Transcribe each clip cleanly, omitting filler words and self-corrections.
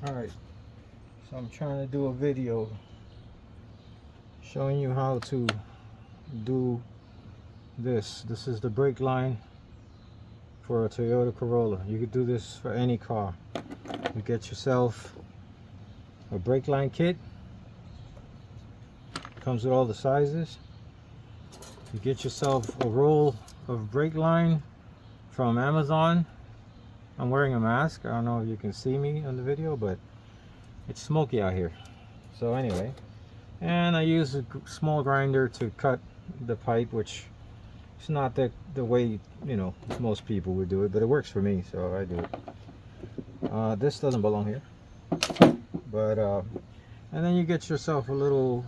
Alright, so I'm trying to do a video showing you how to do this. This is the brake line for a Toyota Corolla. You could do this for any car. You get yourself a brake line kit. Comes with all the sizes. You get yourself a roll of brake line from Amazon. I'm wearing a mask. I don't know if you can see me on the video, but it's smoky out here. So anyway, and I use a small grinder to cut the pipe, which is not the way, you know, most people would do it, but it works for me, so I do it. This doesn't belong here, but and then you get yourself a little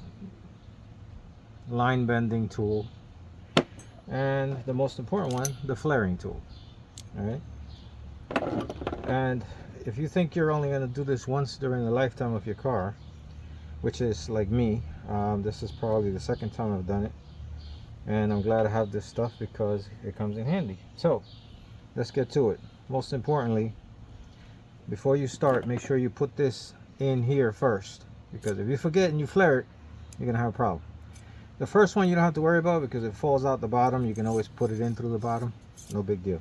line bending tool, and the most important one, the flaring tool. All right, and if you think you're only going to do this once during the lifetime of your car, which is like me, this is probably the second time I've done it, and I'm glad I have this stuff because it comes in handy. So let's get to it. Most importantly, before you start, make sure you put this in here first, because if you forget and you flare it, you're gonna have a problem. The first one you don't have to worry about because it falls out the bottom. You can always put it in through the bottom, no big deal.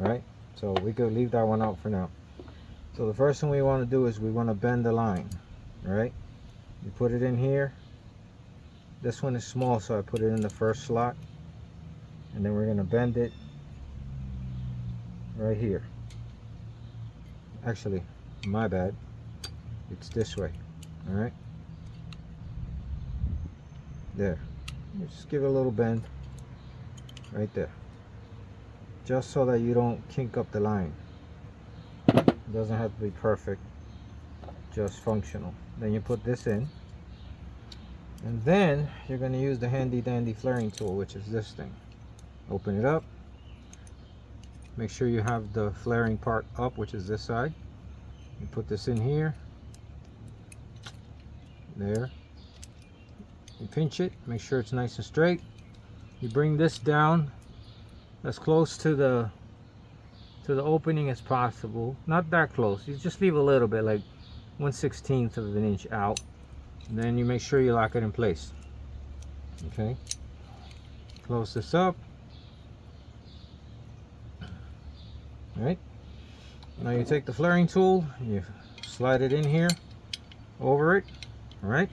All right, so we could leave that one out for now. So the first thing we want to do is we want to bend the line. All right, you put it in here. This one is small, so I put it in the first slot, and then we're going to bend it right here. Actually, my bad, it's this way. All right, there. Just give it a little bend right there, just so that you don't kink up the line. It doesn't have to be perfect, just functional. Then you put this in, and then you're going to use the handy dandy flaring tool, which is this thing. Open it up, make sure you have the flaring part up, which is this side. You put this in here, there. You pinch it, make sure it's nice and straight. You bring this down as close to the opening as possible. Not that close, you just leave a little bit, like 1/16 of an inch out. And then you make sure you lock it in place. Okay, close this up. All right, now you take the flaring tool, you slide it in here over it. All right,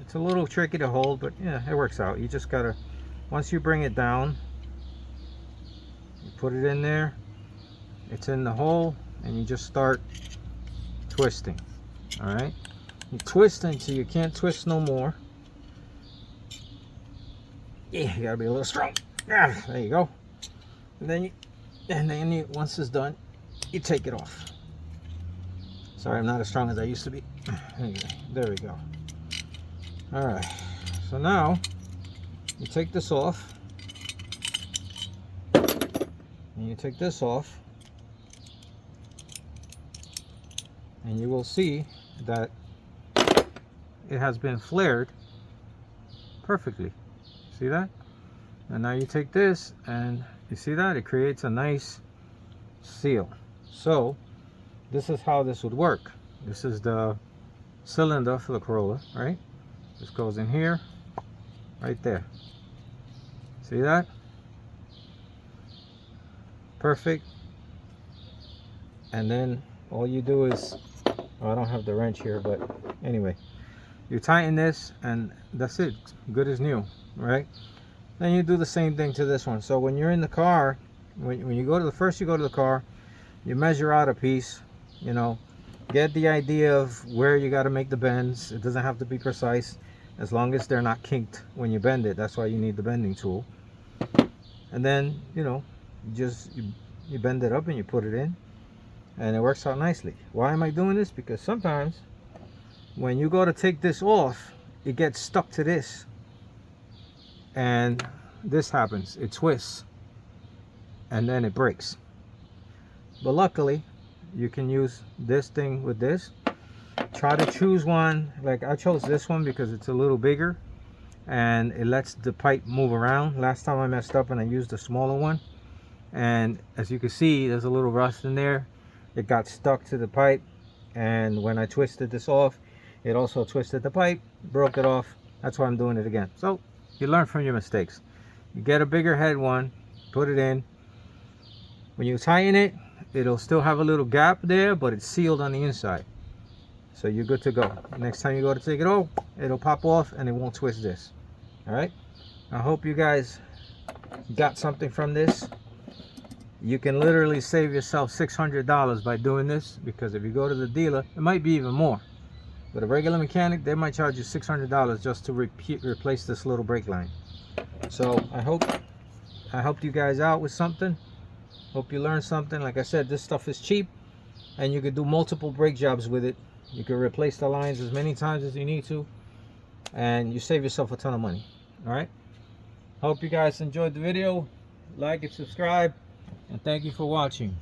it's a little tricky to hold, but yeah, it works out. You just gotta, once you bring it down, you put it in there, it's in the hole, and you just start twisting. All right, you twist until you can't twist no more. Yeah, you gotta be a little strong. Ah, there you go. And then you, once it's done, you take it off. Sorry, I'm not as strong as I used to be. Anyway, there we go. All right, so now you take this off, and you take this off, and you will see that it has been flared perfectly. See that? And now you take this, and you see that it creates a nice seal. So this is how this would work. This is the cylinder for the Corolla, right? This goes in here, right there. See that? Perfect. And then all you do is, oh, I don't have the wrench here, but anyway, you tighten this, and that's it. Good as new, right? Then you do the same thing to this one. So when you're in the car, when you go to the first, you go to the car, you measure out a piece, you know, get the idea of where you got to make the bends. It doesn't have to be precise, as long as they're not kinked when you bend it. That's why you need the bending tool. And then, you know, you bend it up and you put it in, and it works out nicely. Why am I doing this? Because sometimes when you go to take this off, it gets stuck to this, and this happens, it twists, and then it breaks. But luckily you can use this thing with this. Try to choose one, like I chose this one because it's a little bigger and it lets the pipe move around. Last time I messed up and I used the smaller one, and as you can see, there's a little rust in there. It got stuck to the pipe, and when I twisted this off, it also twisted the pipe, broke it off. That's why I'm doing it again. So you learn from your mistakes. You get a bigger head one, put it in. When you tighten it, it'll still have a little gap there, but it's sealed on the inside. So you're good to go. Next time you go to take it off, it'll pop off and it won't twist this. All right. I hope you guys got something from this. You can literally save yourself $600 by doing this, because if you go to the dealer, it might be even more. But a regular mechanic, they might charge you $600 just to replace this little brake line. So I helped you guys out with something. Hope you learned something. Like I said, this stuff is cheap and you can do multiple brake jobs with it. You can replace the lines as many times as you need to, and you save yourself a ton of money. All right. Hope you guys enjoyed the video. Like and subscribe, and thank you for watching.